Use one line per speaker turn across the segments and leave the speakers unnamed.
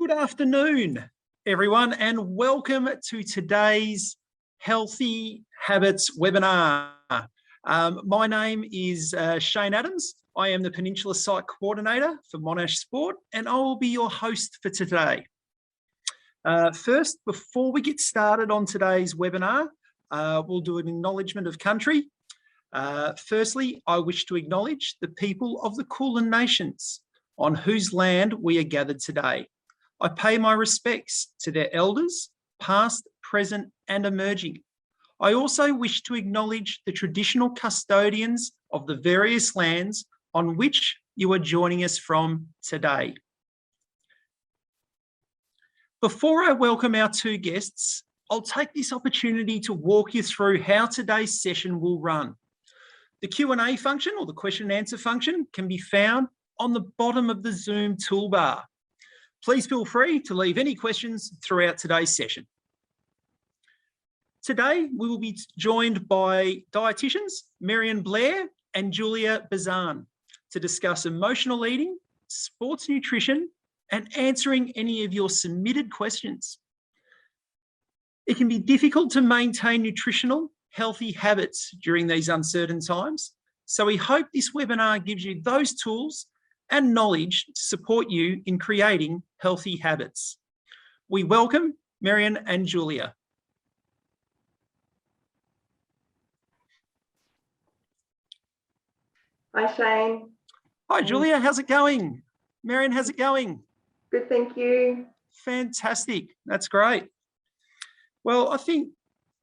Good afternoon, everyone, and welcome to today's Healthy Habits webinar. My name is Shane Adams. I am the Peninsula Site Coordinator for Monash Sport, and I will be your host for today. First, before we get started on today's webinar, we'll do an acknowledgement of country. Firstly, I wish to acknowledge the people of the Kulin Nations, on whose land we are gathered today. I pay my respects to their elders, past, present, and emerging. I also wish to acknowledge the traditional custodians of the various lands on which you are joining us from today. Before I welcome our two guests, I'll take this opportunity to walk you through how today's session will run. The Q&A function, or the question and answer function, can be found on the bottom of the Zoom toolbar. Please feel free to leave any questions throughout today's session. Today, we will be joined by dietitians Merran, Blair and Julia Bazan to discuss emotional eating, sports nutrition, and answering any of your submitted questions. It can be difficult to maintain nutritional, healthy habits during these uncertain times, so we hope this webinar gives you those tools and knowledge to support you in creating healthy habits. We welcome Merran and Julia.
Hi, Shane.
Hi, Julia. How's it going? Merran, how's it going?
Good, thank you.
Fantastic. That's great. Well, I think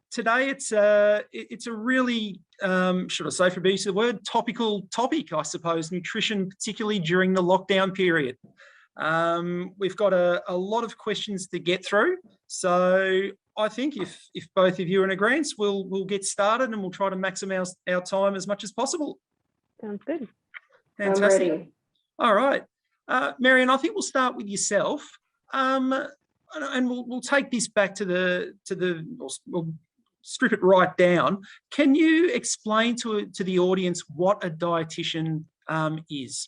today it's a really, should I say for being the word, topical topic, I suppose, nutrition, particularly during the lockdown period. We've got a lot of questions to get through. So I think if both of you are in agreement, we'll get started and we'll try to maximize our time as much as possible.
Sounds good.
Fantastic.
I'm ready.
All right. Merran, I think we'll start with yourself. And we'll take this back we'll strip it right down. Can you explain to the audience what a dietitian is?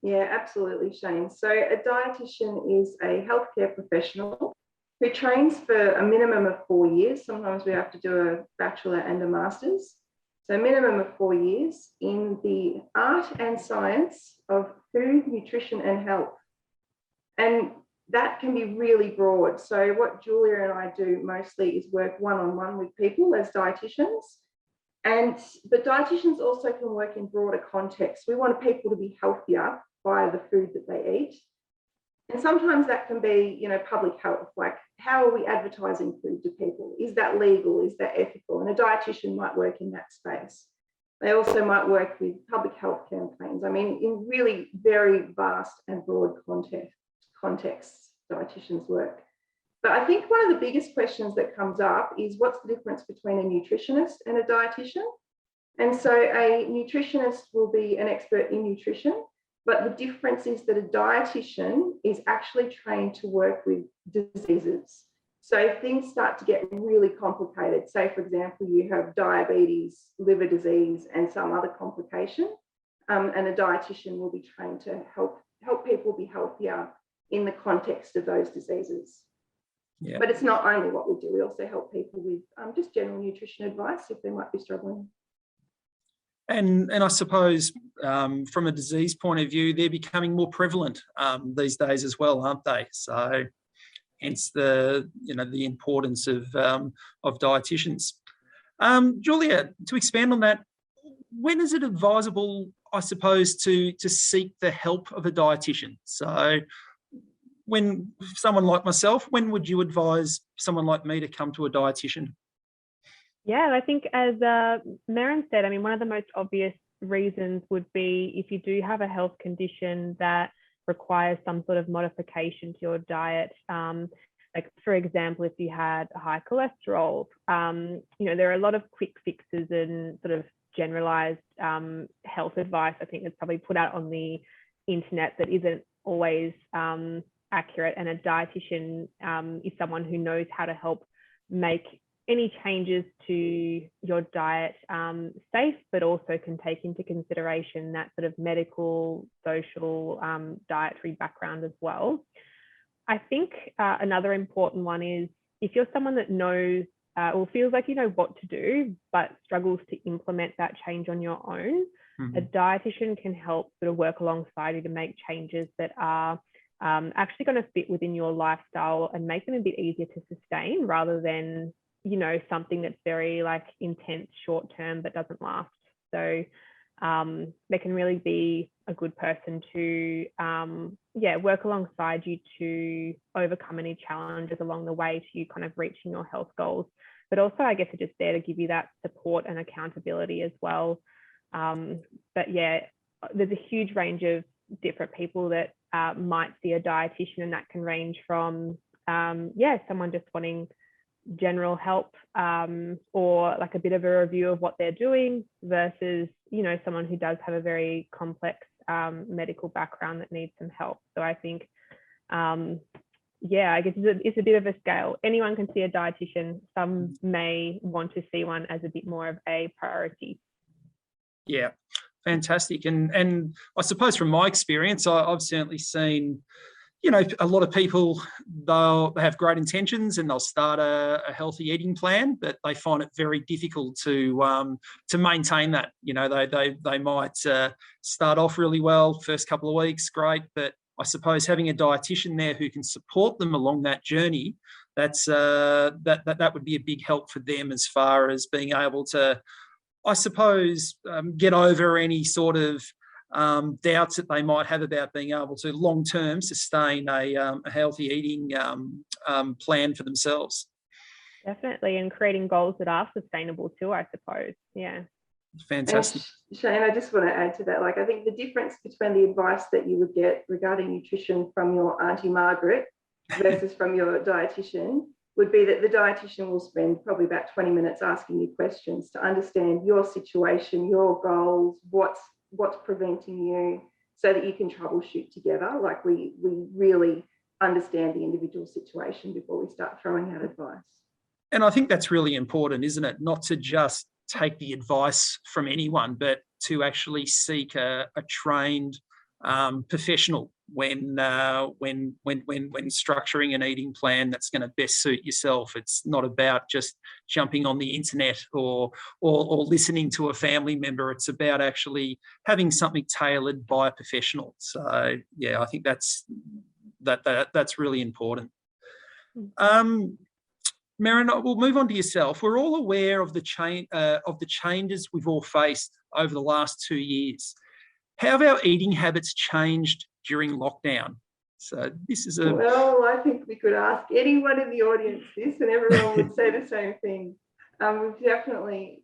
Yeah, absolutely, Shane. So a dietitian is a healthcare professional who trains for a minimum of 4 years. Sometimes we have to do a bachelor and a master's. So a minimum of 4 years in the art and science of food, nutrition, and health. And that can be really broad. So what Julia and I do mostly is work one-on-one with people as dietitians. But dietitians also can work in broader contexts. We want people to be healthier via the food that they eat. And sometimes that can be, public health, like how are we advertising food to people? Is that legal? Is that ethical? And a dietitian might work in that space. They also might work with public health campaigns. I mean, in really very vast and broad contexts, dietitians work. But I think one of the biggest questions that comes up is what's the difference between a nutritionist and a dietitian? And so a nutritionist will be an expert in nutrition, but the difference is that a dietitian is actually trained to work with diseases. So if things start to get really complicated, say, for example, you have diabetes, liver disease, and some other complication, and a dietitian will be trained to help people be healthier in the context of those diseases. Yeah. But it's not only what we do, we also help people with just general nutrition advice if they might be struggling.
And I suppose from a disease point of view, they're becoming more prevalent these days as well, aren't they? So hence the importance of dietitians. Julia, to expand on that, when is it advisable, I suppose, to seek the help of a dietitian? So when someone like myself, when would you advise someone like me to come to a dietitian?
Yeah, I think as Merran said, I mean, one of the most obvious reasons would be if you do have a health condition that requires some sort of modification to your diet. Like, for example, if you had high cholesterol, there are a lot of quick fixes and sort of generalized health advice, I think, that's probably put out on the internet that isn't always accurate. And a dietitian is someone who knows how to help make any changes to your diet safe, but also can take into consideration that sort of medical, social, dietary background as well. I think another important one is if you're someone that knows or feels like you know what to do, but struggles to implement that change on your own, a dietitian can help sort of work alongside you to make changes that are actually going to fit within your lifestyle and make them a bit easier to sustain rather than, you know, something that's very like intense short term but doesn't last. So they can really be a good person to work alongside you to overcome any challenges along the way to you kind of reaching your health goals. But also, I guess, they're just there to give you that support and accountability as well. But yeah, there's a huge range of different people that might see a dietitian, and that can range from someone just wanting general help or like a bit of a review of what they're doing versus, you know, someone who does have a very complex medical background that needs some help. So I think I guess it's a bit of a scale. Anyone can see a dietitian. Some may want to see one as a bit more of a priority.
Yeah, fantastic. And I suppose from my experience, I've certainly seen, you know, a lot of people, they have great intentions and they'll start a healthy eating plan, but they find it very difficult to maintain that. You know, they might start off really well, first couple of weeks, great, but I suppose having a dietitian there who can support them along that journey, that would be a big help for them as far as being able to, I suppose, get over any sort of doubts that they might have about being able to long-term sustain a healthy eating plan for themselves.
Definitely, and creating goals that are sustainable too, I suppose. Yeah.
Fantastic.
And Shane, I just want to add to that. Like, I think the difference between the advice that you would get regarding nutrition from your Auntie Margaret versus from your dietitian would be that the dietitian will spend probably about 20 minutes asking you questions to understand your situation, your goals, what's preventing you, so that you can troubleshoot together. Like we really understand the individual situation before we start throwing out advice.
And I think that's really important, isn't it? Not to just take the advice from anyone, but to actually seek a trained professional when structuring an eating plan that's going to best suit yourself. It's not about just jumping on the internet or listening to a family member. It's about actually having something tailored by a professional. So yeah, I think that's really important. Merran, we'll move on to yourself. We're all aware of the changes we've all faced over the last 2 years. How have our eating habits changed during lockdown? So this is
Well, I think we could ask anyone in the audience this and everyone would say the same thing. We've definitely,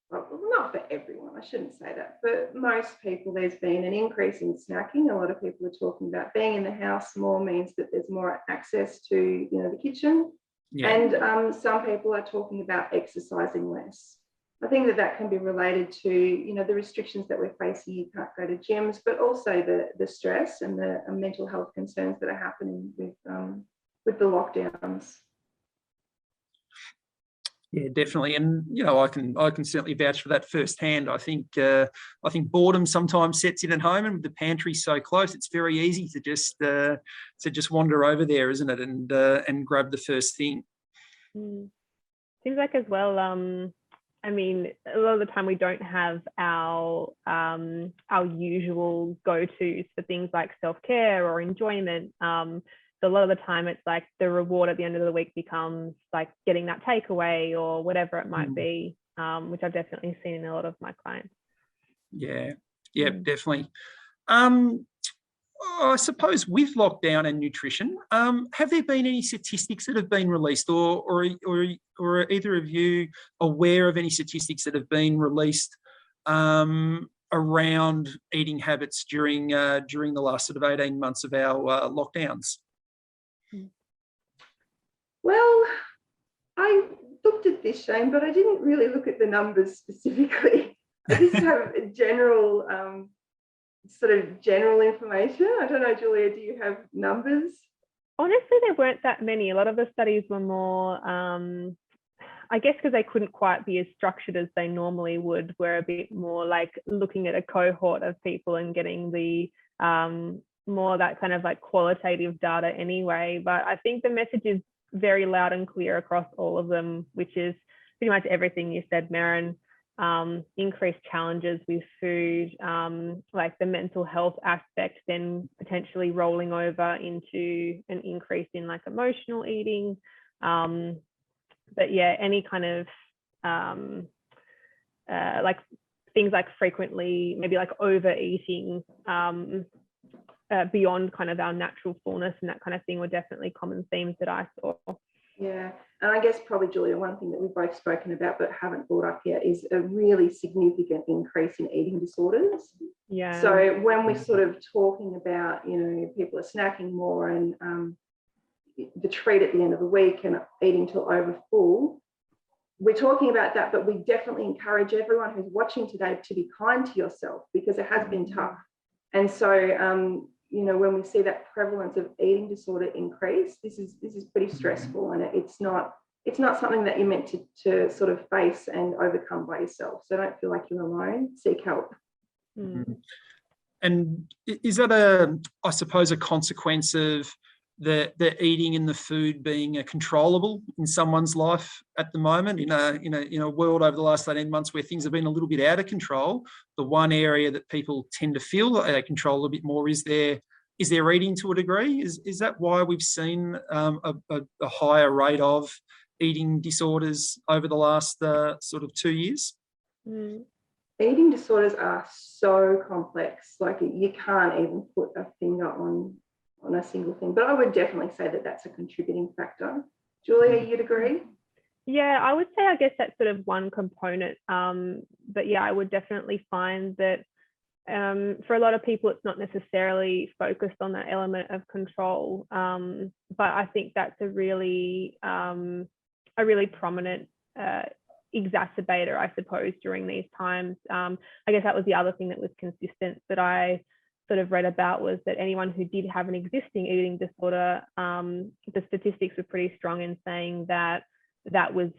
well, not for everyone, I shouldn't say that, for most people there's been an increase in snacking. A lot of people are talking about being in the house more means that there's more access to, you know, the kitchen. Yeah. And some people are talking about exercising less. I think that can be related to, you know, the restrictions that we're facing. You can't go to gyms, but also the stress and the mental health concerns that are happening with the lockdowns.
Yeah, definitely, and you know, I can certainly vouch for that firsthand. I think boredom sometimes sets in at home, and with the pantry so close, it's very easy to just wander over there, isn't it, and grab the first thing.
Seems like as well. I mean, a lot of the time we don't have our usual go-tos for things like self-care or enjoyment. So a lot of the time it's like the reward at the end of the week becomes like getting that takeaway or whatever it might be, which I've definitely seen in a lot of my clients.
Yeah, definitely. I suppose with lockdown and nutrition, have there been any statistics that have been released, or are either of you aware of any statistics that have been released around eating habits during the last sort of 18 months of our lockdowns?
Well, I looked at this, Shane, but I didn't really look at the numbers specifically. I just have a general sort of general information. I don't know, Julia, do you have numbers?
Honestly, there weren't that many. A lot of the studies were more, I guess because they couldn't quite be as structured as they normally would, were a bit more like looking at a cohort of people and getting the more that kind of like qualitative data anyway, but I think the message is very loud and clear across all of them, which is pretty much everything you said, Merran. Increased challenges with food, like the mental health aspect, then potentially rolling over into an increase in like emotional eating. But yeah, any kind of like things like frequently, maybe like overeating beyond kind of our natural fullness and that kind of thing were definitely common themes that I saw.
Yeah, and I guess probably, Julia, one thing that we've both spoken about but haven't brought up yet is a really significant increase in eating disorders.
Yeah.
So when we're sort of talking about, you know, people are snacking more and the treat at the end of the week and eating till over full, we're talking about that, but we definitely encourage everyone who's watching today to be kind to yourself, because it has been tough. And so, you know, when we see that prevalence of eating disorder increase, this is pretty stressful, and it's not something that you're meant to sort of face and overcome by yourself. So don't feel like you're alone. Seek help.
And is that I suppose, a consequence of the eating and the food being controllable in someone's life at the moment, in a world over the last 18 months where things have been a little bit out of control? The one area that people tend to feel that they control a bit more is their eating, to a degree. Is that why we've seen a higher rate of eating disorders over the last sort of 2 years?
Eating disorders are so complex, like you can't even put a finger on a single thing, but I would definitely say that that's a contributing factor. Julia, you'd agree?
Yeah, I would say, I guess that's sort of one component, but yeah, I would definitely find that for a lot of people it's not necessarily focused on that element of control, but I think that's a really prominent exacerbator, I suppose, during these times. I guess that was the other thing that was consistent that I sort of read about, was that anyone who did have an existing eating disorder, the statistics were pretty strong in saying that was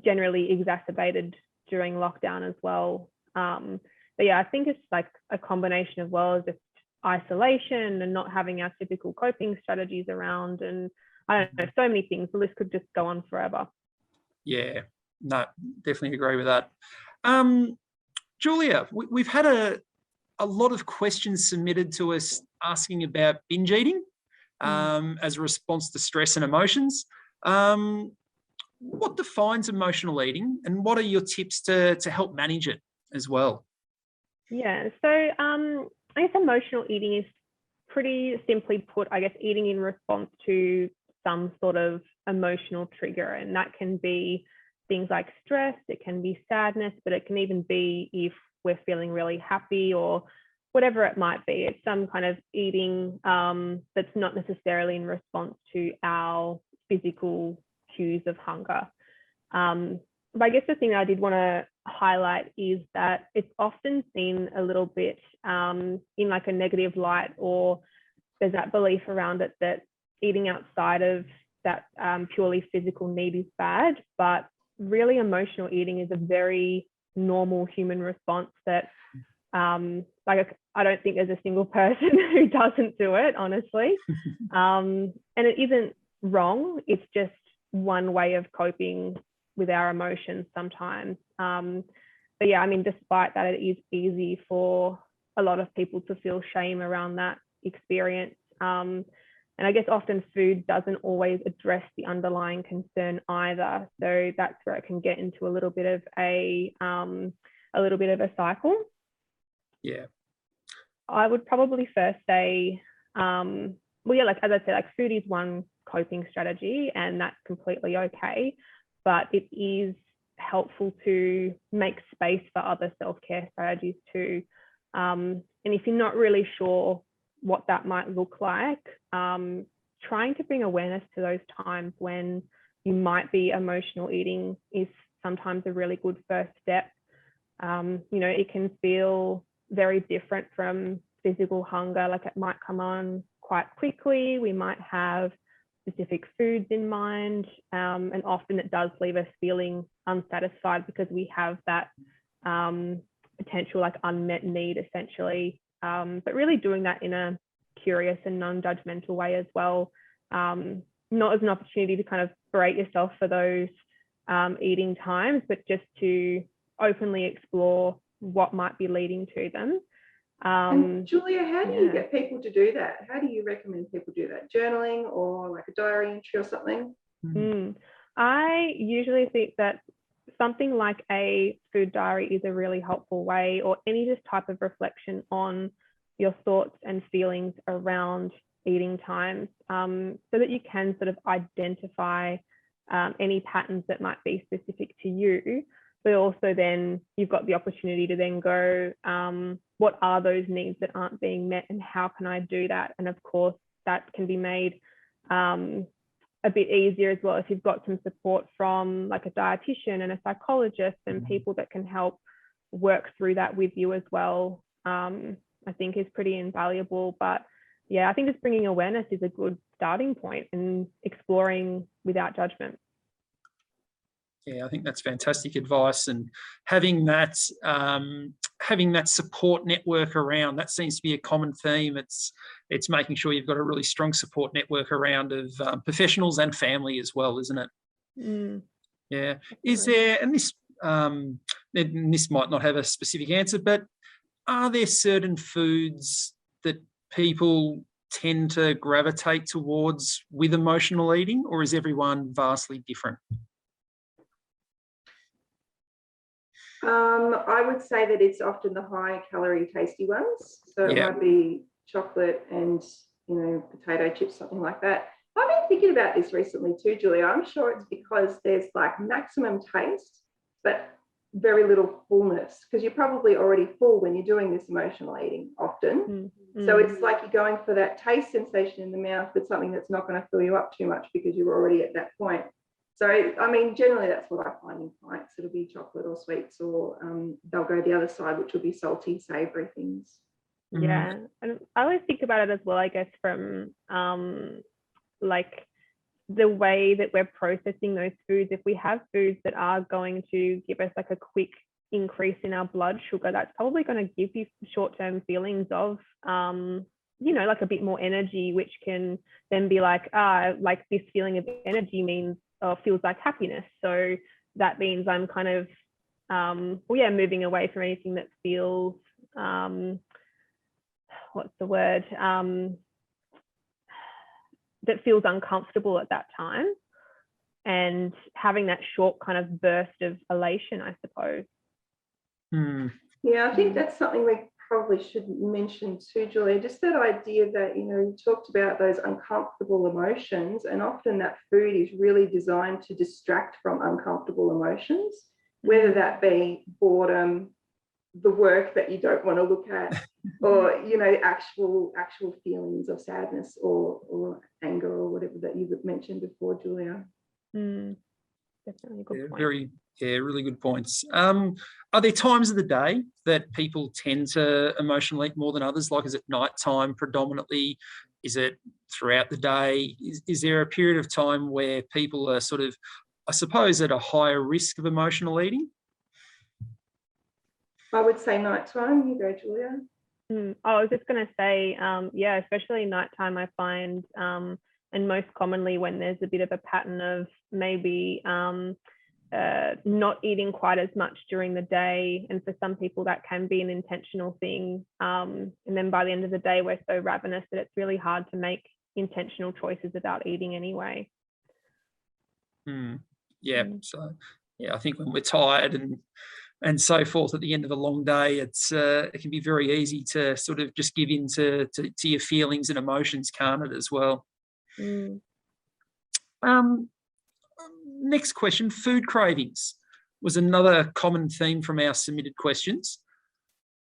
generally exacerbated during lockdown as well. But yeah, I think it's like a combination of, well, just isolation and not having our typical coping strategies around, and I don't know, so many things. The list could just go on forever.
Yeah, no, definitely agree with that. Julia, we've had a lot of questions submitted to us asking about binge eating as a response to stress and emotions. What defines emotional eating, and what are your tips to help manage it as well?
Yeah, so I guess emotional eating is pretty simply put, I guess, eating in response to some sort of emotional trigger, and that can be things like stress, it can be sadness, but it can even be if we're feeling really happy or whatever it might be. It's some kind of eating that's not necessarily in response to our physical cues of hunger. But I guess the thing that I did want to highlight is that it's often seen a little bit in like a negative light, or there's that belief around it that eating outside of that purely physical need is bad, but really emotional eating is a very normal human response that like I don't think there's a single person who doesn't do it, honestly. And it isn't wrong, it's just one way of coping with our emotions sometimes. But yeah, I mean, despite that, it is easy for a lot of people to feel shame around that experience. And I guess often food doesn't always address the underlying concern either. So that's where it can get into a little bit of a cycle.
Yeah.
I would probably first say, well, yeah, like as I said, like food is one coping strategy, and that's completely okay. But it is helpful to make space for other self-care strategies too. And if you're not really sure what that might look like, trying to bring awareness to those times when you might be emotional eating is sometimes a really good first step. You know, it can feel very different from physical hunger, like it might come on quite quickly. We might have specific foods in mind, and often it does leave us feeling unsatisfied because we have that potential like unmet need essentially but really doing that in a curious and non-judgmental way as well. Not as an opportunity to kind of berate yourself for those eating times, but just to openly explore what might be leading to them.
And Julia, how do you get people to do that? How do you recommend people do that? Journaling or like a diary entry or something?
I usually think that something like a food diary is a really helpful way, or any just type of reflection on your thoughts and feelings around eating times, so that you can sort of identify any patterns that might be specific to you, but also then you've got the opportunity to then go, what are those needs that aren't being met and how can I do that? And of course, that can be made a bit easier as well if you've got some support from like a dietitian and a psychologist and people that can help work through that with you as well. I think is pretty invaluable. But yeah, I think just bringing awareness is a good starting point and exploring without judgment.
Yeah, I think that's fantastic advice, and having that support network around, that seems to be a common theme. It's making sure you've got a really strong support network around of professionals and family as well, isn't it? Yeah. Is there, and this might not have a specific answer, but are there certain foods that people tend to gravitate towards with emotional eating, or is everyone vastly different?
I would say that it's often the high calorie tasty ones. So it might be chocolate and, potato chips, something like that. I've been thinking about this recently too, Julia. I'm sure it's because there's like maximum taste, but very little fullness, because you're probably already full when you're doing this emotional eating often. So it's like you're going for that taste sensation in the mouth, but something that's not going to fill you up too much because you're already at that point. So, I mean, generally that's what I find in clients. It'll be chocolate or sweets, or they'll go the other side, which will be salty, savoury things.
Yeah, and I always think about it as well, I guess, from like the way that we're processing those foods. If we have foods that are going to give us like a quick increase in our blood sugar, that's probably going to give you short-term feelings of like a bit more energy, which can then be like this feeling of energy means feels like happiness. So that means I'm kind of moving away from anything that feels that feels uncomfortable at that time, and having that short kind of burst of elation, I suppose.
Yeah, I think that's something we probably should mention too, Julia, just that idea that, you talked about those uncomfortable emotions, and often that food is really designed to distract from uncomfortable emotions, whether that be boredom, the work that you don't want to look at, or, actual feelings of sadness or anger or whatever that you mentioned before, Julia.
Definitely a good point.
Really good points. Are there times of the day that people tend to emotionally eat more than others? Like, is it nighttime predominantly? Is it throughout the day? Is there a period of time where people are sort of, I suppose, at a higher risk of emotional eating?
I would say nighttime. You go, Julia.
I was just going to say, especially nighttime, I find, and most commonly when there's a bit of a pattern of maybe not eating quite as much during the day. And for some people that can be an intentional thing. And then by the end of the day, we're so ravenous that it's really hard to make intentional choices about eating anyway.
So I think when we're tired and so forth at the end of a long day, it can be very easy to sort of just give in to your feelings and emotions, can't it, as well? Next question, food cravings was another common theme from our submitted questions.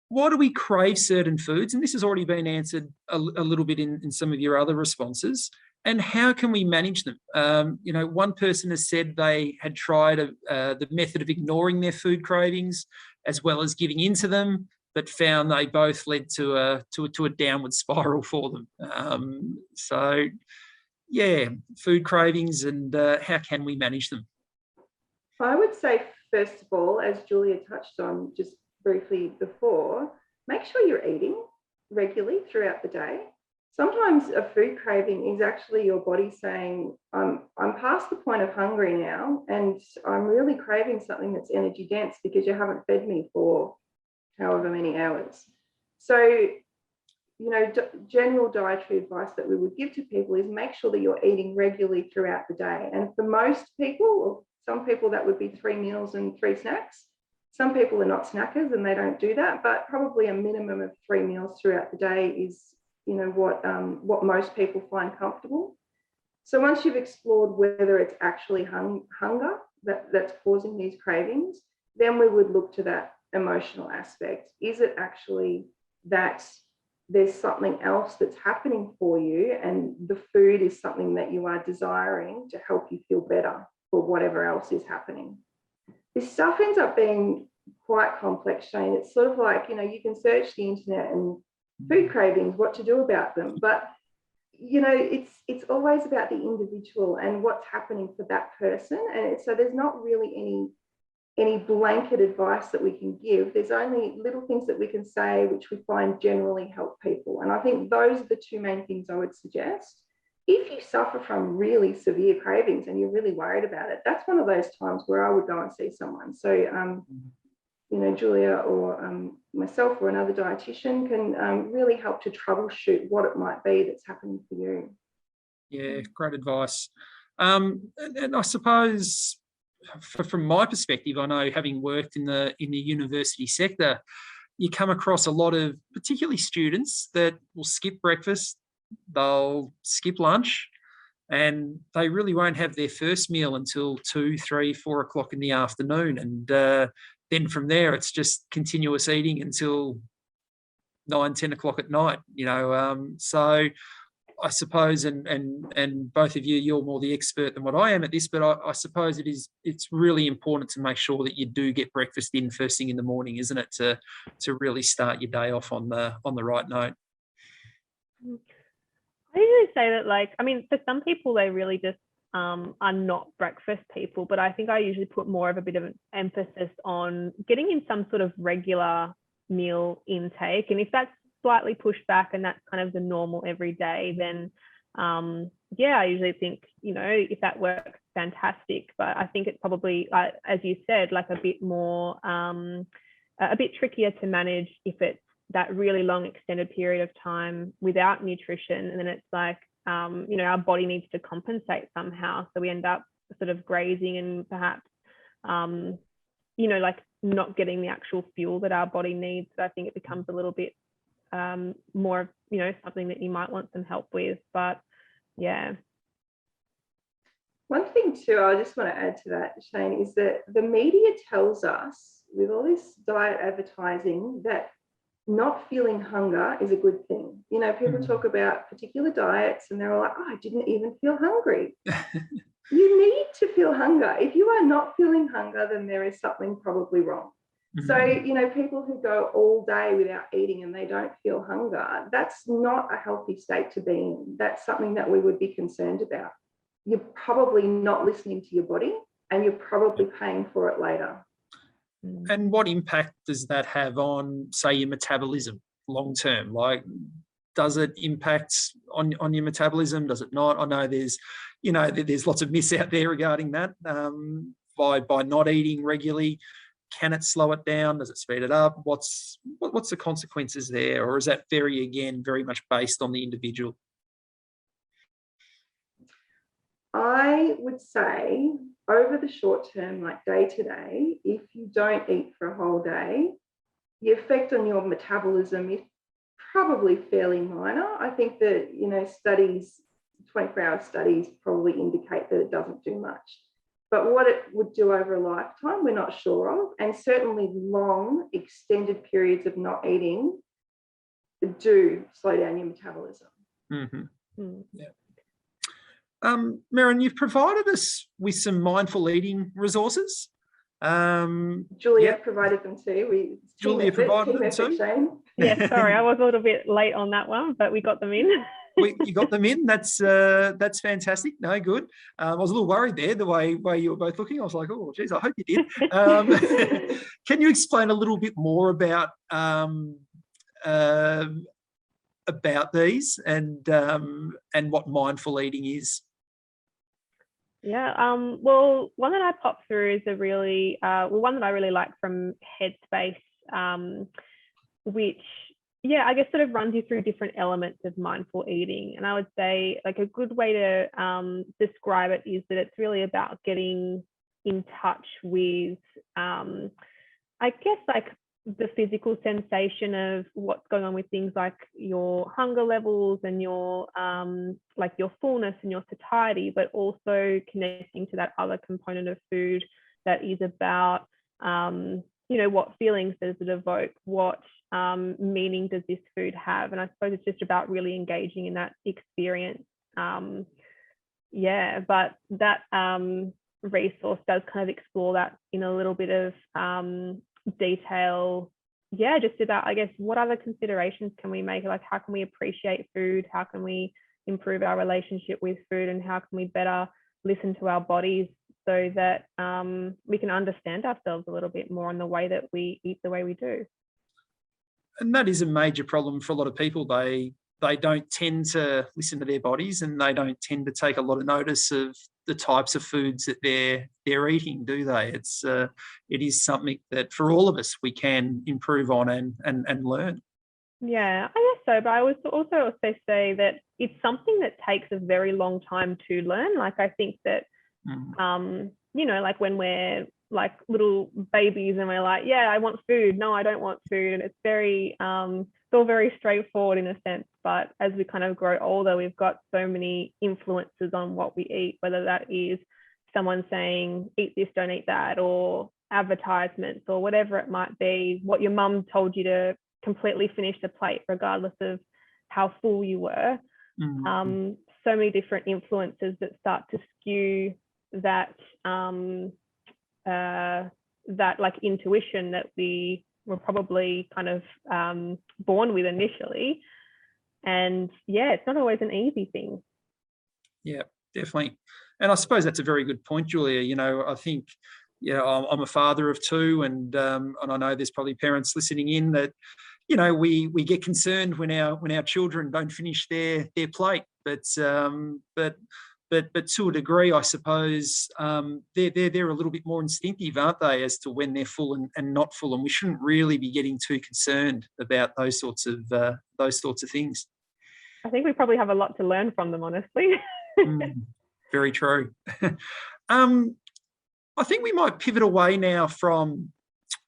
Why do we crave certain foods? And this has already been answered a little bit in some of your other responses. And how can we manage them? One person has said they had tried the method of ignoring their food cravings as well as giving into them, but found they both led to a downward spiral for them. Food cravings and how can we manage them?
I would say, first of all, as Julia touched on just briefly before, make sure you're eating. regularly throughout the day. Sometimes a food craving is actually your body saying, I'm past the point of hungry now, and I'm really craving something that's energy dense because you haven't fed me for however many hours. So, general dietary advice that we would give to people is make sure that you're eating regularly throughout the day. And for most people, or some people, that would be 3 meals and 3 snacks. Some people are not snackers and they don't do that, but probably a minimum of 3 meals throughout the day is, what most people find comfortable. So once you've explored whether it's actually hunger that's causing these cravings, then we would look to that emotional aspect. Is it actually that there's something else that's happening for you, and the food is something that you are desiring to help you feel better for whatever else is happening? This stuff ends up being quite complex, Shane. It's sort of like, you can search the internet and food cravings, what to do about them. But, it's always about the individual and what's happening for that person. And so there's not really any blanket advice that we can give. There's only little things that we can say, which we find generally help people. And I think those are the 2 main things I would suggest. If you suffer from really severe cravings and you're really worried about it, that's one of those times where I would go and see someone. So, Julia or myself or another dietitian can really help to troubleshoot what it might be that's happening for you.
Yeah, great advice. And I suppose from my perspective, I know, having worked in the university sector, you come across a lot of particularly students that will skip breakfast, they'll skip lunch, and they really won't have their first meal until 2, 3, 4 o'clock in the afternoon. And then from there, it's just continuous eating until 9, 10 o'clock at night, So I suppose, and both of you, you're more the expert than what I am at this, but I suppose it's really important to make sure that you do get breakfast in first thing in the morning, isn't it, to really start your day off on the right note.
I usually say that, for some people, they really just are not breakfast people, but I think I usually put more of a bit of an emphasis on getting in some sort of regular meal intake. And if that's slightly pushed back and that's kind of the normal every day, then I usually think, if that works, fantastic. But I think it's probably, as you said, like a bit more, a bit trickier to manage if it's that really long extended period of time without nutrition. And then it's like, our body needs to compensate somehow. So we end up sort of grazing and perhaps, not getting the actual fuel that our body needs. So I think it becomes a little bit more, something that you might want some help with. But yeah.
One thing too, I just want to add to that, Shane, is that the media tells us with all this diet advertising that not feeling hunger is a good thing. People talk about particular diets and they're all like, I didn't even feel hungry. You need to feel hunger. If you are not feeling hunger, then there is something probably wrong. So, people who go all day without eating and they don't feel hunger, that's not a healthy state to be in. That's something that we would be concerned about. You're probably not listening to your body and you're probably paying for it later.
And what impact does that have on, say, your metabolism long term? Like, does it impact on your metabolism? Does it not? I know there's lots of myths out there regarding that. By not eating regularly, can it slow it down? Does it speed it up? What's the consequences there? Or is that very much based on the individual?
I would say over the short term, like day to day, if you don't eat for a whole day, the effect on your metabolism is probably fairly minor. I think that, studies, 24-hour studies probably indicate that it doesn't do much. But what it would do over a lifetime, we're not sure of. And certainly long, extended periods of not eating do slow down your metabolism.
Mm-hmm. Yeah. Merran, you've provided us with some mindful eating resources.
Julia provided them too.
Julia provided them too.
Shane.
Yeah, sorry, I was a little bit late on that one, but we got them in.
You got them in. That's fantastic. No, good. I was a little worried there, the way you were both looking. I was like, oh, geez, I hope you did. Can you explain a little bit more about about these and what mindful eating is?
Yeah, well, one that I popped through is a really, one that I really like from Headspace, which, yeah, I guess sort of runs you through different elements of mindful eating. And I would say like a good way to describe it is that it's really about getting in touch with, I guess, like the physical sensation of what's going on with things like your hunger levels and your like your fullness and your satiety, but also connecting to that other component of food that is about you know, what feelings does it evoke, what meaning does this food have? And I suppose it's just about really engaging in that experience. Yeah, but that resource does kind of explore that in a little bit of detail. Yeah, just about, I guess, what other considerations can we make? Like, how can we appreciate food? How can we improve our relationship with food? And how can we better listen to our bodies so that we can understand ourselves a little bit more in the way that we eat the way we do?
And that is a major problem for a lot of people. They don't tend to listen to their bodies, and they don't tend to take a lot of notice of the types of foods that they're eating, do they? It is something that for all of us we can improve on and learn.
Yeah, I guess so. But I would also say that it's something that takes a very long time to learn. Like, I think that you know, like when we're like little babies and we're like, yeah, I want food. No, I don't want food. And it's very, it's all very straightforward in a sense. But as we kind of grow older, we've got so many influences on what we eat, whether that is someone saying, eat this, don't eat that, or advertisements, or whatever it might be, what your mum told you to completely finish the plate, regardless of how full you were. So many different influences that start to skew that that like intuition that we were probably kind of born with initially. And yeah, it's not always an easy thing.
Yeah, definitely. And I suppose that's a very good point, Julia. You know, I think, yeah, I'm a father of two, and I know there's probably parents listening in that, you know, we get concerned when our children don't finish their plate, but to a degree, I suppose they're a little bit more instinctive, aren't they, as to when they're full and not full, and we shouldn't really be getting too concerned about those sorts of things.
I think we probably have a lot to learn from them, honestly.
Very true. I think we might pivot away now from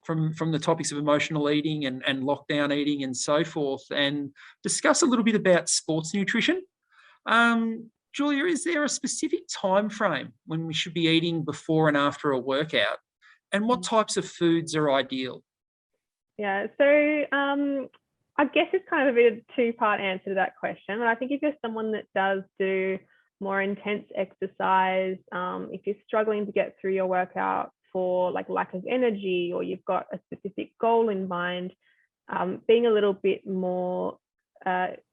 the topics of emotional eating and lockdown eating and so forth, and discuss a little bit about sports nutrition. Julia, is there a specific time frame when we should be eating before and after a workout, and what types of foods are ideal?
Yeah, so I guess it's kind of a bit of a two-part answer to that question. And I think if you're someone that does do more intense exercise, if you're struggling to get through your workout for like lack of energy, or you've got a specific goal in mind, being a little bit more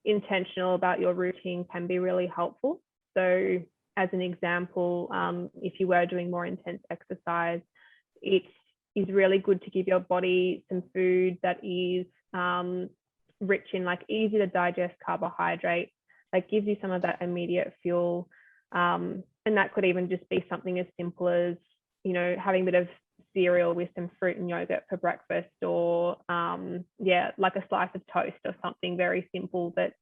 intentional about your routine can be really helpful. So as an example, if you were doing more intense exercise, it is really good to give your body some food that is rich in like easy to digest carbohydrates, that gives you some of that immediate fuel. And that could even just be something as simple as, you know, having a bit of cereal with some fruit and yogurt for breakfast, or yeah, like a slice of toast or something very simple that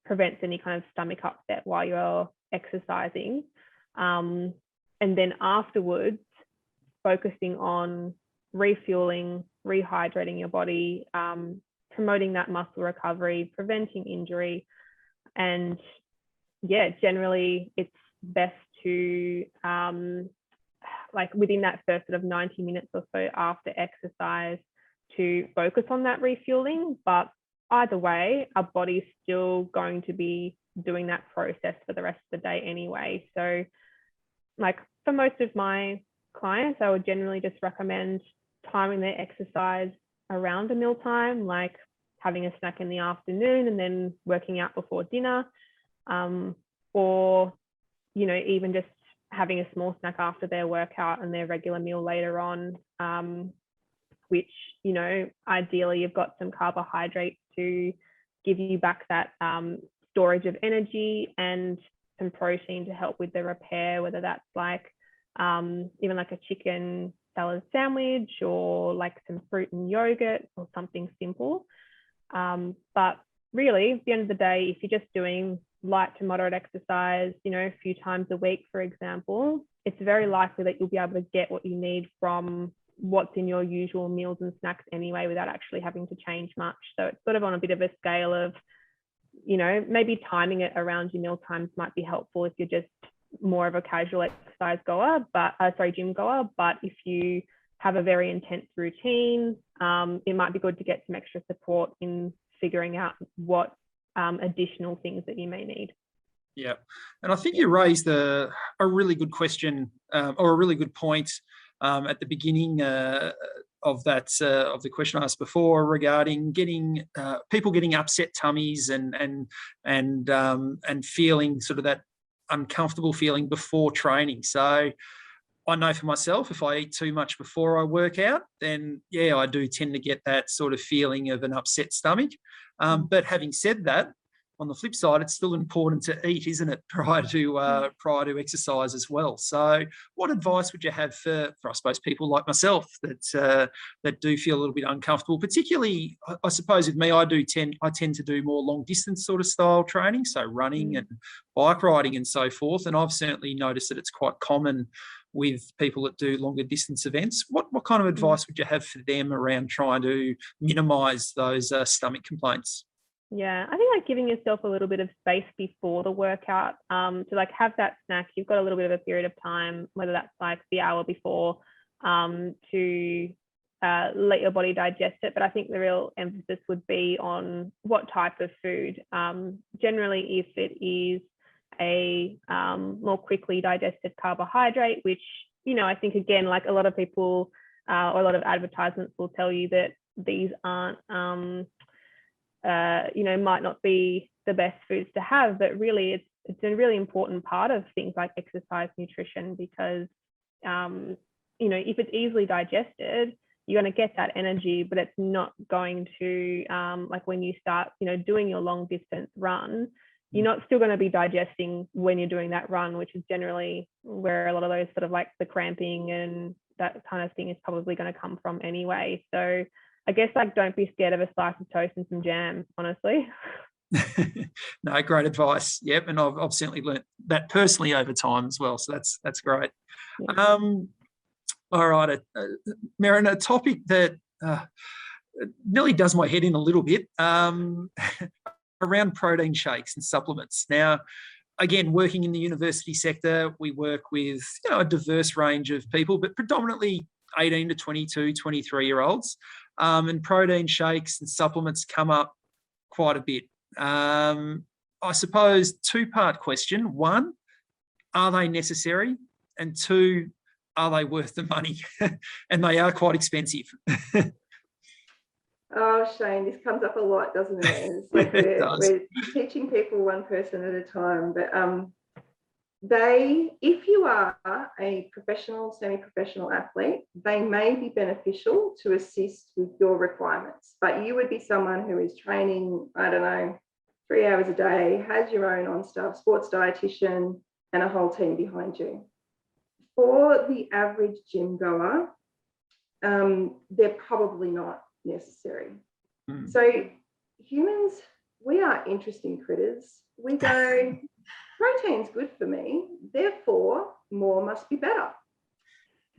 prevents any kind of stomach upset while you're exercising. And then afterwards, focusing on refueling, rehydrating your body, promoting that muscle recovery, preventing injury. And yeah, generally it's best to like within that first sort of 90 minutes or so after exercise to focus on that refueling. But either way, our body's still going to be doing that process for the rest of the day anyway. So like for most of my clients, I would generally just recommend timing their exercise around a mealtime, like having a snack in the afternoon and then working out before dinner, or, you know, even just having a small snack after their workout and their regular meal later on, which, you know, ideally you've got some carbohydrates to give you back that storage of energy, and some protein to help with the repair, whether that's like even like a chicken salad sandwich or like some fruit and yogurt or something simple. But really, at the end of the day, if you're just doing light to moderate exercise, you know, a few times a week, for example, it's very likely that you'll be able to get what you need from what's in your usual meals and snacks anyway, without actually having to change much. So it's sort of on a bit of a scale of, you know, maybe timing it around your meal times might be helpful if you're just more of a casual exercise goer, but gym goer. But if you have a very intense routine, it might be good to get some extra support in figuring out what additional things that you may need.
Yeah, and I think you raised a really good question, or a really good point at the beginning of the question I asked before, regarding getting people getting upset tummies and feeling sort of that uncomfortable feeling before training. So I know for myself, if I eat too much before I work out, then yeah, I do tend to get that sort of feeling of an upset stomach. But having said that, on the flip side, it's still important to eat, isn't it, prior to exercise as well. So what advice would you have for I suppose, people like myself that do feel a little bit uncomfortable, particularly, I suppose with me, I tend to do more long distance sort of style training, so running and bike riding and so forth. And I've certainly noticed that it's quite common with people that do longer distance events. What kind of advice would you have for them around trying to minimise those stomach complaints?
Yeah, I think like giving yourself a little bit of space before the workout, to like have that snack. You've got a little bit of a period of time, whether that's like the hour before, to let your body digest it. But I think the real emphasis would be on what type of food. Generally, if it is a more quickly digested carbohydrate, which, you know, I think again, like a lot of people or a lot of advertisements will tell you that these aren't you know, might not be the best foods to have, but really it's a really important part of things like exercise nutrition, because you know, if it's easily digested, you're going to get that energy, but it's not going to like when you start, you know, doing your long distance run, you're not still going to be digesting when you're doing that run, which is generally where a lot of those sort of like the cramping and that kind of thing is probably going to come from anyway. So I guess like don't be scared of a slice of toast and some jam, honestly.
No, great advice. Yep, and I've certainly learnt that personally over time as well. So that's great. Yeah. All right, Merran, a topic that nearly does my head in a little bit, around protein shakes and supplements. Now, again, working in the university sector, we work with, you know, a diverse range of people, but predominantly 18 to 22, 23-year-olds. And protein shakes and supplements come up quite a bit. I suppose two-part question. One, are they necessary? And two, are they worth the money? And they are quite expensive.
Oh, Shane, this comes up a lot, doesn't it? And it's like we're teaching people one person at a time. But if you are a professional, semi-professional athlete, they may be beneficial to assist with your requirements. But you would be someone who is training, I don't know, 3 hours a day, has your own on-staff sports dietitian and a whole team behind you. For the average gym goer, they're probably not necessary. So humans, we are interesting critters. We go, protein's good for me, therefore more must be better.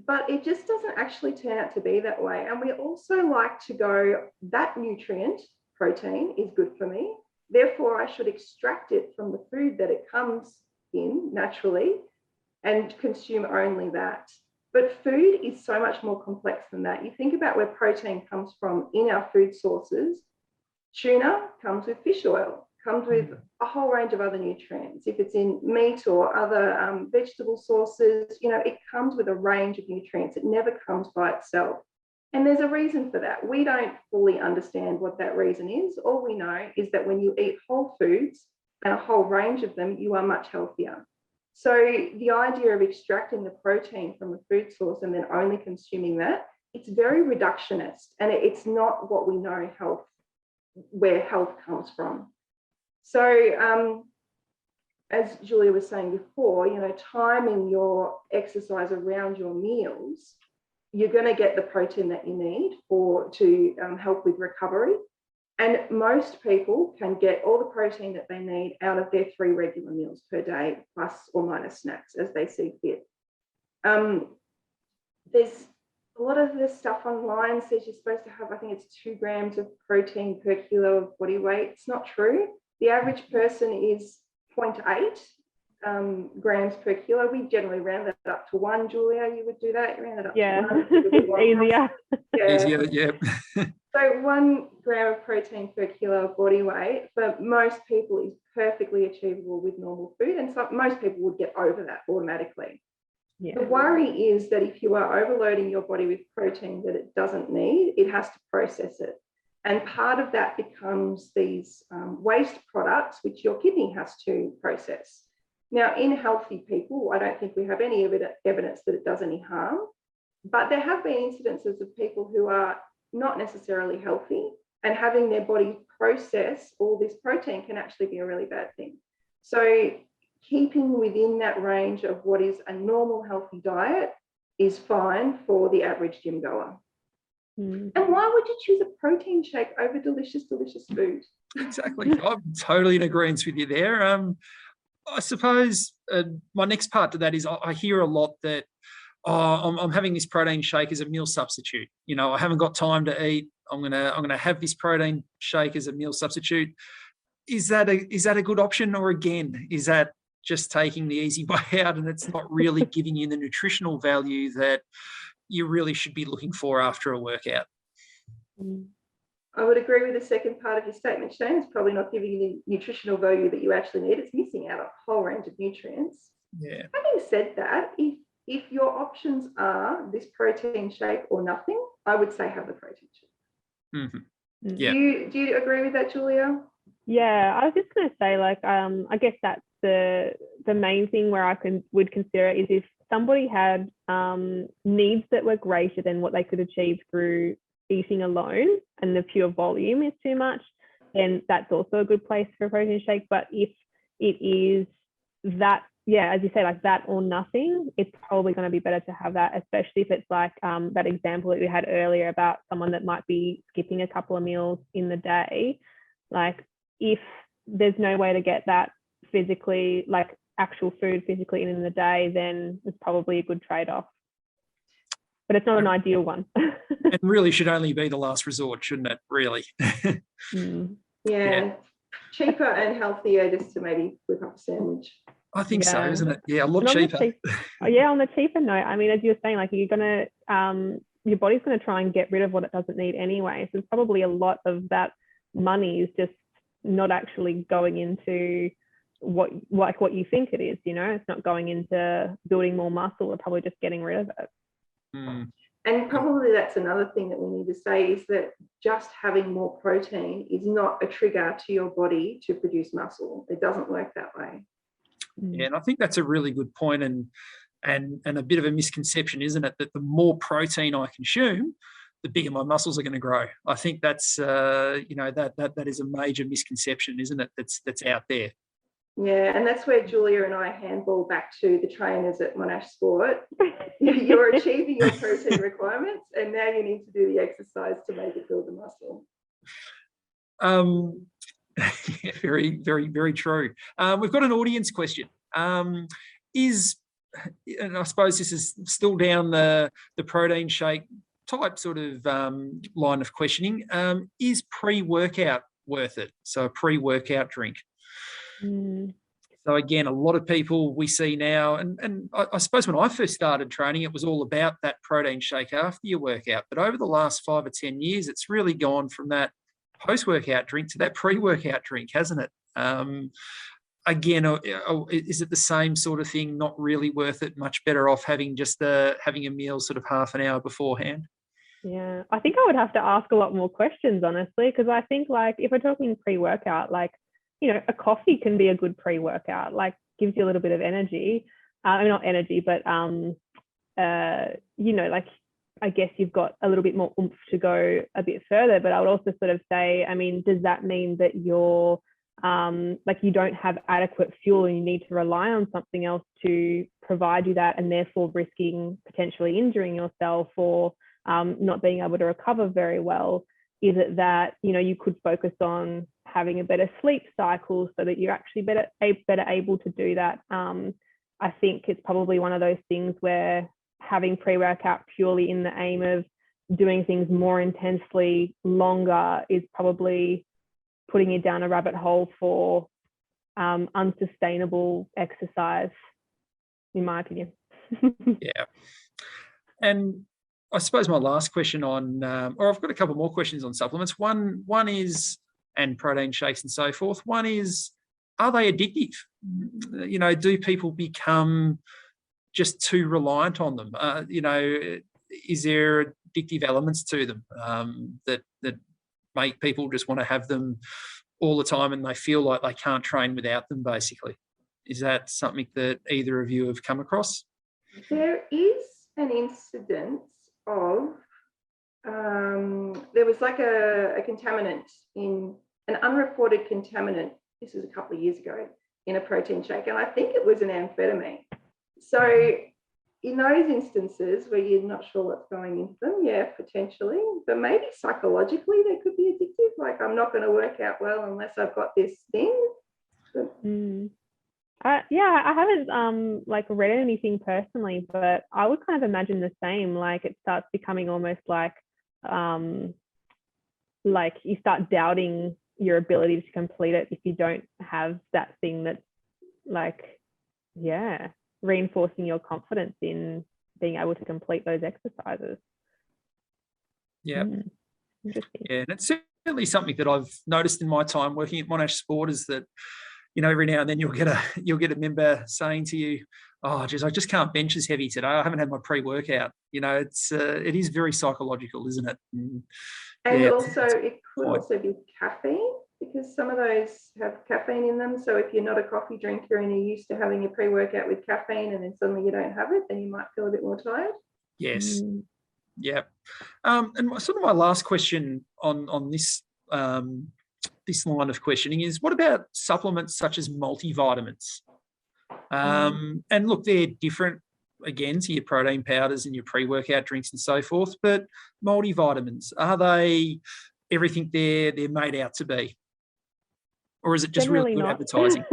But it just doesn't actually turn out to be that way. And we also like to go, that nutrient, protein, is good for me, therefore I should extract it from the food that it comes in naturally and consume only that. But food is so much more complex than that. You think about where protein comes from in our food sources. Tuna comes with fish oil, comes with a whole range of other nutrients. If it's in meat or other vegetable sources, you know, it comes with a range of nutrients. It never comes by itself. And there's a reason for that. We don't fully understand what that reason is. All we know is that when you eat whole foods and a whole range of them, you are much healthier. So the idea of extracting the protein from a food source and then only consuming that, it's very reductionist, and it's not what we know health where health comes from. So as Julia was saying before, timing your exercise around your meals, you're going to get the protein that you need to help with recovery. And most people can get all the protein that they need out of their 3 regular meals per day, plus or minus snacks as they see fit. There's a lot of this stuff online says you're supposed to have, I think it's 2 grams of protein per kilo of body weight. It's not true. The average person is 0.8 grams per kilo. We generally round that up to 1. Julia, you would do that? You round it up to 1.
Easier.
Easier, yeah.
So 1 gram of protein per kilo of body weight for most people is perfectly achievable with normal food, and so most people would get over that automatically. Yeah. The worry is that if you are overloading your body with protein that it doesn't need, it has to process it. And part of that becomes these waste products, which your kidney has to process. Now, in healthy people, I don't think we have any evidence that it does any harm, but there have been incidences of people who are not necessarily healthy, and having their body process all this protein can actually be a really bad thing. So keeping within that range of what is a normal healthy diet is fine for the average gym goer. And why would you choose a protein shake over delicious food?
Exactly. I'm totally in agreement with you there. I suppose my next part to that is I hear a lot that I'm having this protein shake as a meal substitute. I haven't got time to eat. I'm gonna have this protein shake as a meal substitute. Is that a good option, or again, is that just taking the easy way out and it's not really giving you the nutritional value that you really should be looking for after a workout?
I would agree with the second part of your statement, Shane. It's probably not giving you the nutritional value that you actually need. It's missing out a whole range of nutrients.
Yeah.
Having said that, if your options are this protein shake or nothing, I would say have the protein shake.
Mm-hmm. Yeah.
Do you agree with that, Julia?
Yeah, I was just going to say, I guess that's the main thing where I would consider is if somebody had needs that were greater than what they could achieve through eating alone, and the pure volume is too much, then that's also a good place for a protein shake. But if it is that, as you say, like that or nothing, it's probably going to be better to have that, especially if it's like that example that we had earlier about someone that might be skipping a couple of meals in the day. Like, if there's no way to get that physically, like actual food physically in the day, then it's probably a good trade-off. But it's not an ideal one.
It really should only be the last resort, shouldn't it? Really.
Yeah. Cheaper and healthier, just to maybe whip up a sandwich.
I think so, isn't it? Yeah, a lot cheaper.
On the cheaper note, I mean, as you were saying, like, you're going to, your body's going to try and get rid of what it doesn't need anyway. So probably a lot of that money is just not actually going into what you think it is, it's not going into building more muscle. We're probably just getting rid of it.
And probably that's another thing that we need to say is that just having more protein is not a trigger to your body to produce muscle. It doesn't work that way.
Yeah, and I think that's a really good point, and a bit of a misconception, isn't it, that the more protein I consume, the bigger my muscles are going to grow. I think that's that is a major misconception, isn't it? That's out there.
Yeah, and that's where Julia and I handball back to the trainers at Monash Sport. You're achieving your protein requirements, and now you need to do the exercise to make it build the muscle.
Yeah, very, very, very true. We've got an audience question. And I suppose this is still down the protein shake type sort of line of questioning. Is pre-workout worth it? So a pre-workout drink. So again, a lot of people we see now, and I suppose when I first started training, it was all about that protein shake after your workout. But over the last 5 or 10 years, it's really gone from that post-workout drink to that pre-workout drink, hasn't it? Again, is it the same sort of thing? Not really worth it. Much better off having having a meal sort of half an hour beforehand.
Yeah, I think I would have to ask a lot more questions, honestly, because I think, like, if we're talking pre-workout, like, a coffee can be a good pre-workout, like gives you a little bit of energy. Not energy, but like I guess you've got a little bit more oomph to go a bit further. But I would also sort of say, I mean, does that mean that you're like you don't have adequate fuel and you need to rely on something else to provide you that, and therefore risking potentially injuring yourself or not being able to recover very well? Is it that, you know, you could focus on having a better sleep cycle so that you're actually better able to do that? I think it's probably one of those things where having pre-workout purely in the aim of doing things more intensely longer is probably putting you down a rabbit hole for unsustainable exercise, in my opinion.
Yeah. And I suppose my last question on, or I've got a couple more questions on supplements. One is, and protein shakes and so forth. One is, are they addictive? You know, do people become just too reliant on them? You know, is there addictive elements to them that make people just want to have them all the time and they feel like they can't train without them, basically? Is that something that either of you have come across?
There is an incidence of, there was like a contaminant in, an unreported contaminant, this was a couple of years ago, in a protein shake, and I think it was an amphetamine. So in those instances where you're not sure what's going into them, yeah, potentially, but maybe psychologically they could be addictive. Like, I'm not going to work out well unless I've got this thing.
Yeah, I haven't like read anything personally, but I would kind of imagine the same. Like, it starts becoming almost like you start doubting your ability to complete it if you don't have that thing that's like, yeah, reinforcing your confidence in being able to complete those exercises.
Yeah.
Interesting.
Yeah, and it's certainly something that I've noticed in my time working at Monash Sport is that, you know, every now and then you'll get a member saying to you, "Oh, geez, I just can't bench as heavy today. I haven't had my pre-workout." You know, it is very psychological, isn't it?
And
yeah,
also, it could also be caffeine, because some of those have caffeine in them. So if you're not a coffee drinker and you're used to having your pre-workout with caffeine and then suddenly you don't have it, then you might feel a bit more tired.
Yes. Yeah. And sort of my last question on this this line of questioning is, what about supplements such as multivitamins? And look, they're different, again, to your protein powders and your pre-workout drinks and so forth, but multivitamins, are they everything they're made out to be? Or is it just
Generally
really good
not.
advertising?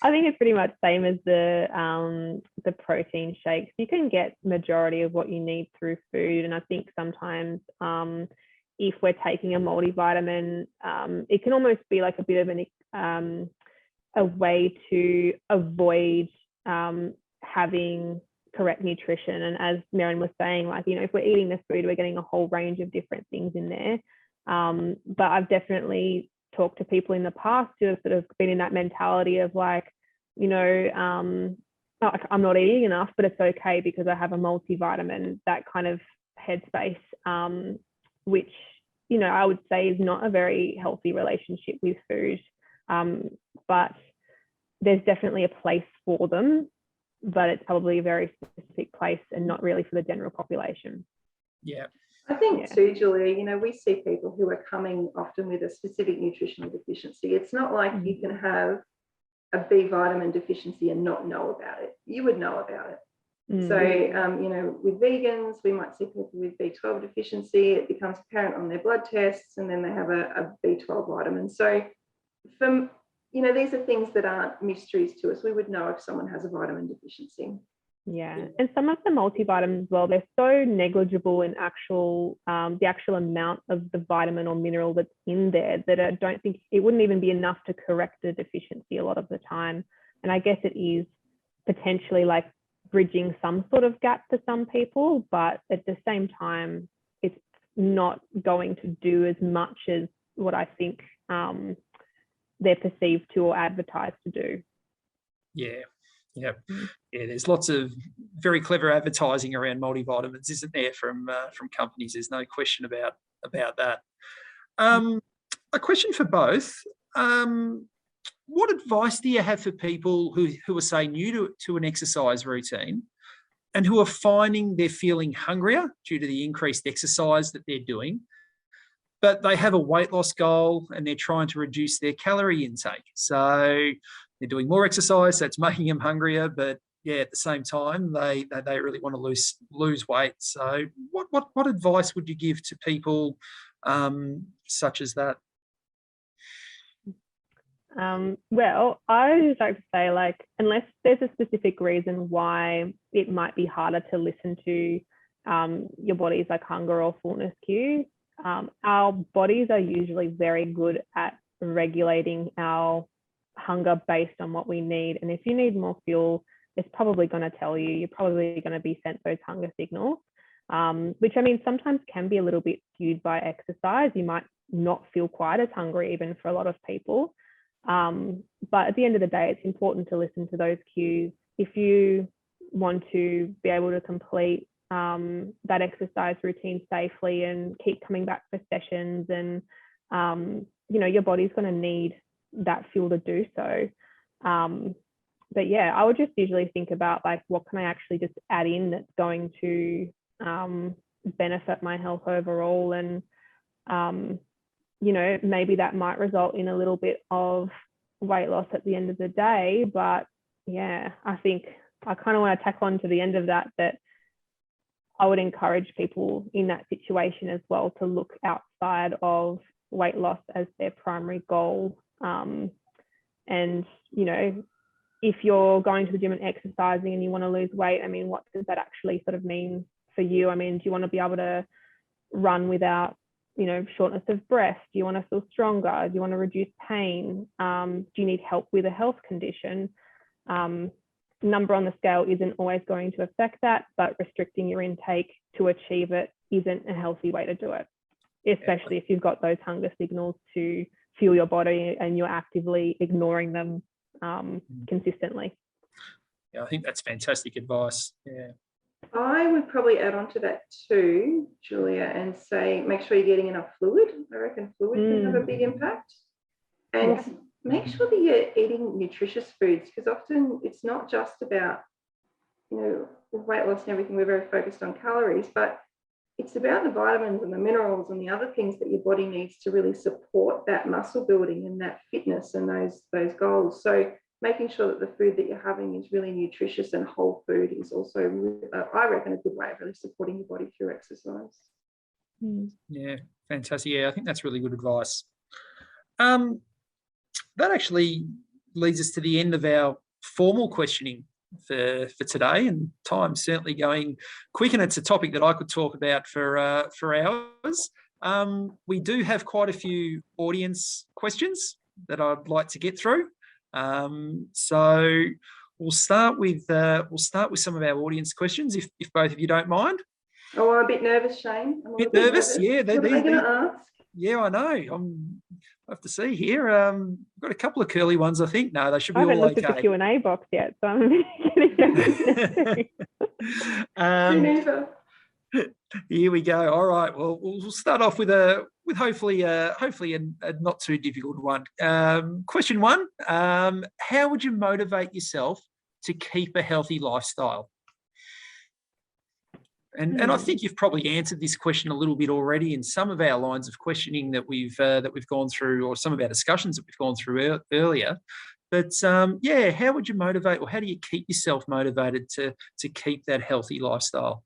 I think it's pretty much same as the protein shakes. You can get majority of what you need through food, and I think sometimes if we're taking a multivitamin, it can almost be like a bit of a way to avoid having correct nutrition. And as Merran was saying, like, you know, if we're eating this food, we're getting a whole range of different things in there. But I've definitely talked to people in the past who have sort of been in that mentality of like, you know, I'm not eating enough, but it's okay because I have a multivitamin, that kind of headspace, which, you know, I would say is not a very healthy relationship with food. But there's definitely a place for them, but it's probably a very specific place and not really for the general population.
Yeah.
I think too, Julia, you know, we see people who are coming often with a specific nutritional deficiency. It's not like you can have a B vitamin deficiency and not know about it. You would know about it. So, you know, with vegans, we might see people with B12 deficiency. It becomes apparent on their blood tests, and then they have a B12 vitamin. So, you know, these are things that aren't mysteries to us. We would know if someone has a vitamin deficiency.
Yeah, and some of the multivitamins, well, they're so negligible in the actual amount of the vitamin or mineral that's in there that I don't think it wouldn't even be enough to correct the deficiency a lot of the time. And I guess it is potentially like bridging some sort of gap for some people, but at the same time, it's not going to do as much as what I think they're perceived to or advertised to do.
Yeah. Yeah, there's lots of very clever advertising around multivitamins, isn't there, from companies? There's no question about that. A question for both. What advice do you have for people who are, say, new to an exercise routine, and who are finding they're feeling hungrier due to the increased exercise that they're doing, but they have a weight loss goal and they're trying to reduce their calorie intake. So they're doing more exercise, that's making them hungrier, but yeah, at the same time, they really want to lose weight. So what advice would you give to people such as that?
Well, I would just like to say, like, unless there's a specific reason why it might be harder to listen to your body's like hunger or fullness cues, our bodies are usually very good at regulating our hunger based on what we need. And if you need more fuel, it's probably going to tell you, you're probably going to be sent those hunger signals, which I mean, sometimes can be a little bit skewed by exercise. You might not feel quite as hungry even for a lot of people. But at the end of the day, it's important to listen to those cues. If you want to be able to complete that exercise routine safely and keep coming back for sessions, and you know, your body's going to need that fuel to do so. But yeah, I would just usually think about like, what can I actually just add in that's going to benefit my health overall? And you know, maybe that might result in a little bit of weight loss at the end of the day. But yeah, I think I kind of want to tack on to the end of that I would encourage people in that situation as well to look outside of weight loss as their primary goal. And, you know, if you're going to the gym and exercising and you want to lose weight, I mean, what does that actually sort of mean for you? I mean, do you want to be able to run without, you know, shortness of breath? Do you want to feel stronger? Do you want to reduce pain? Do you need help with a health condition? Number on the scale isn't always going to affect that, but restricting your intake to achieve it isn't a healthy way to do it, especially if you've got those hunger signals to fuel your body and you're actively ignoring them consistently.
Yeah, I think that's fantastic advice. Yeah.
I would probably add on to that too, Julia, and say make sure you're getting enough fluid. I reckon fluid can have a big impact. And make sure that you're eating nutritious foods, because often it's not just about, you know, weight loss and everything. We're very focused on calories, but it's about the vitamins and the minerals and the other things that your body needs to really support that muscle building and that fitness and those goals. So making sure that the food that you're having is really nutritious and whole food is also, I reckon, a good way of really supporting your body through exercise.
Yeah, fantastic. Yeah, I think that's really good advice. That actually leads us to the end of our formal questioning for today, and time's certainly going quick, and it's a topic that I could talk about for hours. We do have quite a few audience questions that I'd like to get through. So we'll start with some of our audience questions, if both of you don't mind.
Oh, I'm a bit nervous, Shane. I'm a
bit nervous. Yeah,
what are they going to ask?
Yeah, I know. I have to see here. I've got a couple of curly ones, I think. No, they should be all okay.
I haven't looked at the Q&A box yet, so I'm getting
nervous. Here we go. All right. Well, we'll start off with hopefully a not too difficult one. Question one: how would you motivate yourself to keep a healthy lifestyle? And I think you've probably answered this question a little bit already in some of our lines of questioning that we've gone through, or some of our discussions that we've gone through earlier. But yeah, how would you motivate, or how do you keep yourself motivated to keep that healthy lifestyle?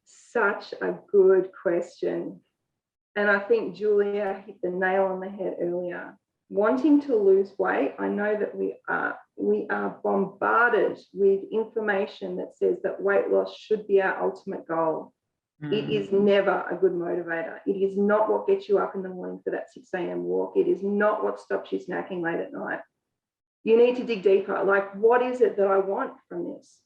Such a good question. And I think Julia hit the nail on the head earlier. Wanting to lose weight, I know that we are bombarded with information that says that weight loss should be our ultimate goal. It is never a good motivator. It is not what gets you up in the morning for that 6 a.m. walk. It is not what stops you snacking late at night. You need to dig deeper. Like, what is it that I want from this?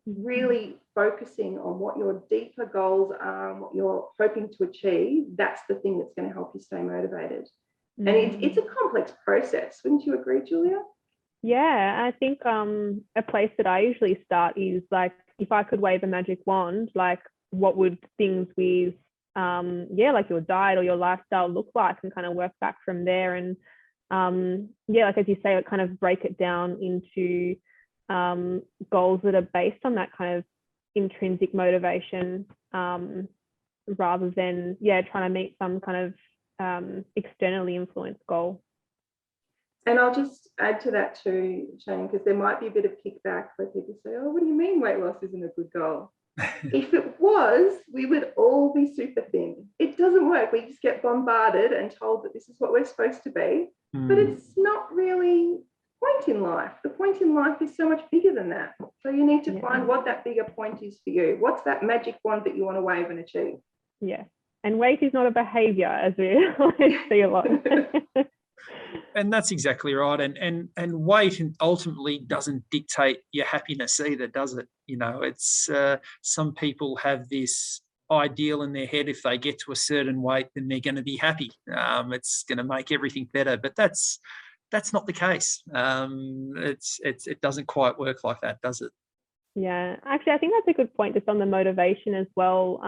Really focusing on what your deeper goals are and what you're hoping to achieve, that's the thing that's going to help you stay motivated. And it's a complex process. Wouldn't you agree, Julia?
Yeah, I think a place that I usually start is like, if I could wave a magic wand, like what would things with, like your diet or your lifestyle look like, and kind of work back from there. And like as you say, kind of break it down into goals that are based on that kind of intrinsic motivation, rather than trying to meet some kind of externally influenced goal.
And I'll just add to that too, Shane, because there might be a bit of kickback where people say, oh, what do you mean weight loss isn't a good goal? If it was, we would all be super thin. It doesn't work. We just get bombarded and told that this is what we're supposed to be. But it's not really the point in life. The point in life is so much bigger than that. So you need to find what that bigger point is for you. What's that magic wand that you want to wave and achieve?
Yeah. And weight is not a behavior, as we always see a lot.
And that's exactly right. And weight ultimately doesn't dictate your happiness either, does it? You know, it's some people have this ideal in their head. If they get to a certain weight, then they're going to be happy. It's going to make everything better. But that's not the case. It doesn't quite work like that, does it?
Yeah, actually, I think that's a good point, just on the motivation as well.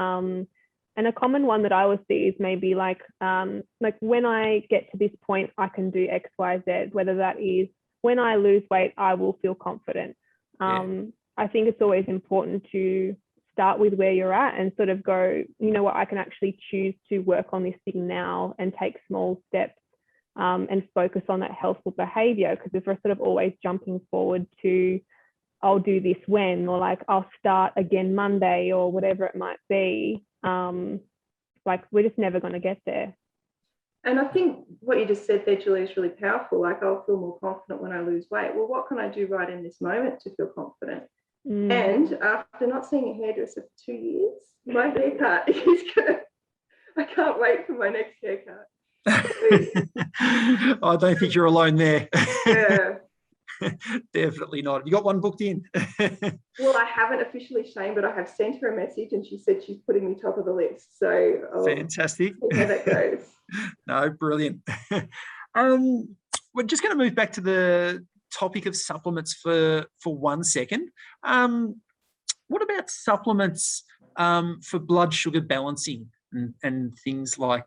And a common one that I always see is maybe like when I get to this point, I can do X, Y, Z, whether that is when I lose weight, I will feel confident. I think it's always important to start with where you're at and sort of go, you know what, I can actually choose to work on this thing now and take small steps and focus on that healthful behavior. Because if we're sort of always jumping forward to, I'll do this when, or like I'll start again Monday or whatever it might be, like we're just never going to get there.
And I think what you just said there, Julie, is really powerful. Like, I'll feel more confident when I lose weight. Well, what can I do right in this moment to feel confident? And after not seeing a hairdresser for 2 years, my haircut is good. I can't wait for my next haircut.
I don't think you're alone there.
Yeah.
Definitely not. Have you got one booked in?
Well, I haven't officially, Shane, but I have sent her a message and she said she's putting me top of the list. So
fantastic.
See how that goes.
No, brilliant. We're just going to move back to the topic of supplements for 1 second. What about supplements for blood sugar balancing and things like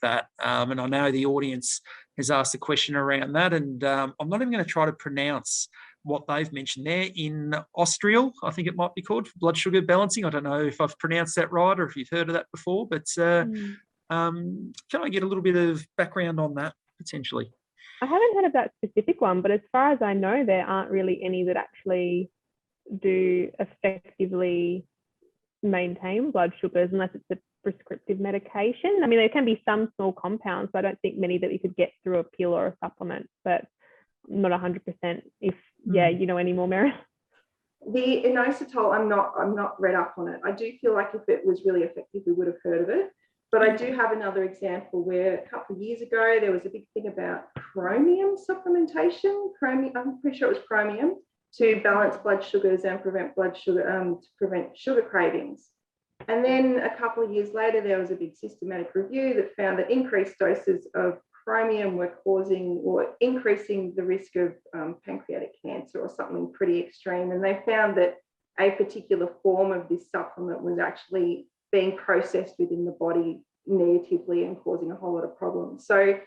that? And I know the audience has asked a question around that, and I'm not even going to try to pronounce what they've mentioned there. In Austrial, I think it might be called, for blood sugar balancing. I don't know if I've pronounced that right or if you've heard of that before, but can I get a little bit of background on that potentially?
I haven't heard of that specific one, but as far as I know, there aren't really any that actually do effectively maintain blood sugars unless it's a prescriptive medication. I mean, there can be some small compounds, but I don't think many that you could get through a pill or a supplement, but I'm not 100% if, you know any more, Merran?
The inositol, I'm not read up on it. I do feel like if it was really effective, we would have heard of it. But I do have another example where a couple of years ago, there was a big thing about chromium supplementation. I'm pretty sure it was chromium, to balance blood sugars and prevent sugar cravings. And then a couple of years later, there was a big systematic review that found that increased doses of chromium were causing or increasing the risk of pancreatic cancer or something pretty extreme. And they found that a particular form of this supplement was actually being processed within the body negatively and causing a whole lot of problems. So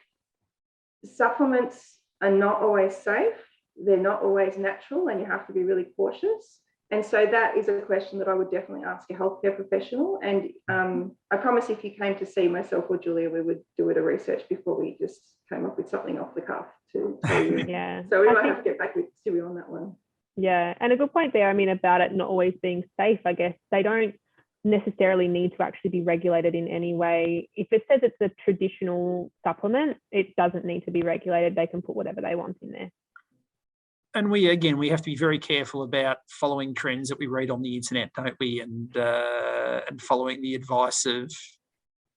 supplements are not always safe. They're not always natural, and you have to be really cautious. And so that is a question that I would definitely ask a healthcare professional. And I promise if you came to see myself or Julia, we would do a bit of research before we just came up with something off the cuff to tell you.
Yeah.
So we might have to get back with Stewie on that one.
Yeah. And a good point there, I mean, about it not always being safe, I guess. They don't necessarily need to actually be regulated in any way. If it says it's a traditional supplement, it doesn't need to be regulated. They can put whatever they want in there.
And we have to be very careful about following trends that we read on the internet, don't we? And following the advice of,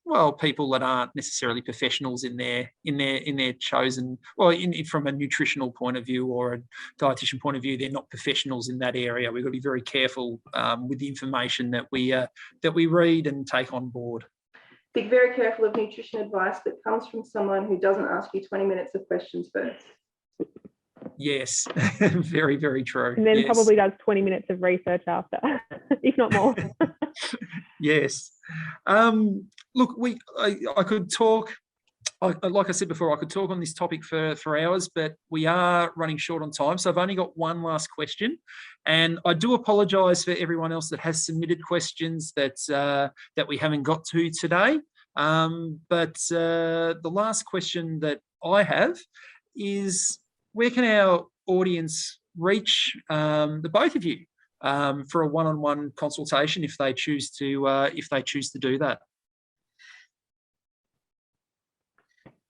well, people that aren't necessarily professionals in their chosen, well, from a nutritional point of view or a dietitian point of view, they're not professionals in that area. We've got to be very careful with the information that we read and take on board.
Be very careful of nutrition advice that comes from someone who doesn't ask you 20 minutes of questions first.
Yes, very, very true.
And then probably does 20 minutes of research after, if not more.
Yes. Look, I could talk like I said before, I could talk on this topic for hours, but we are running short on time. So I've only got one last question. And I do apologise for everyone else that has submitted questions that we haven't got to today. But the last question that I have is, where can our audience reach the both of you for a one-on-one consultation if they choose to do that?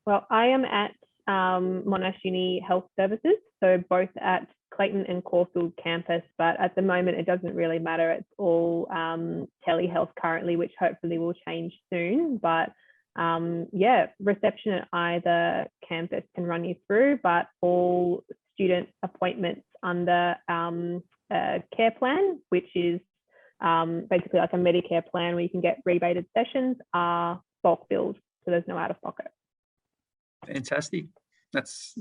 Well, I am at Monash Uni Health Services, so both at Clayton and Caulfield campus, but at the moment it doesn't really matter. It's all telehealth currently, which hopefully will change soon. But yeah, reception at either campus can run you through, but all student appointments under a care plan, which is basically like a Medicare plan where you can get rebated sessions, are bulk billed, so there's no out of pocket.
Fantastic. That's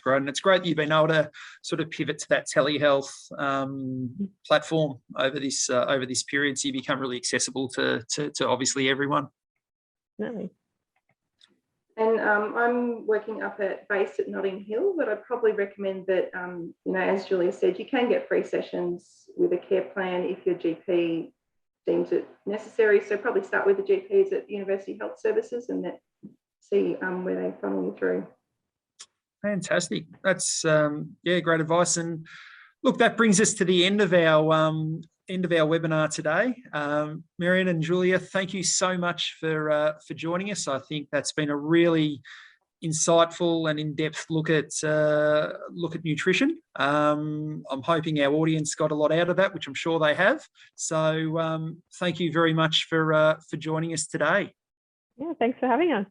great, and it's great that you've been able to sort of pivot to that telehealth platform over this period, so you become really accessible to obviously everyone.
Definitely.
And I'm working up at base at Notting Hill, but I'd probably recommend that, as Julia said, you can get free sessions with a care plan if your GP deems it necessary. So probably start with the GPs at University Health Services and see where they funnel you through.
Fantastic. That's great advice. And look, that brings us to the end of our webinar today. Merran and Julia, thank you so much for joining us. I think that's been a really insightful and in-depth look at nutrition. I'm hoping our audience got a lot out of that, which I'm sure they have. So thank you very much for joining us today.
Yeah, thanks for having us.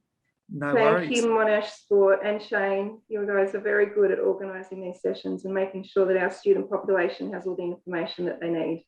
No worries.
Thank you, Monash Sport and Shane. You guys are very good at organising these sessions and making sure that our student population has all the information that they need.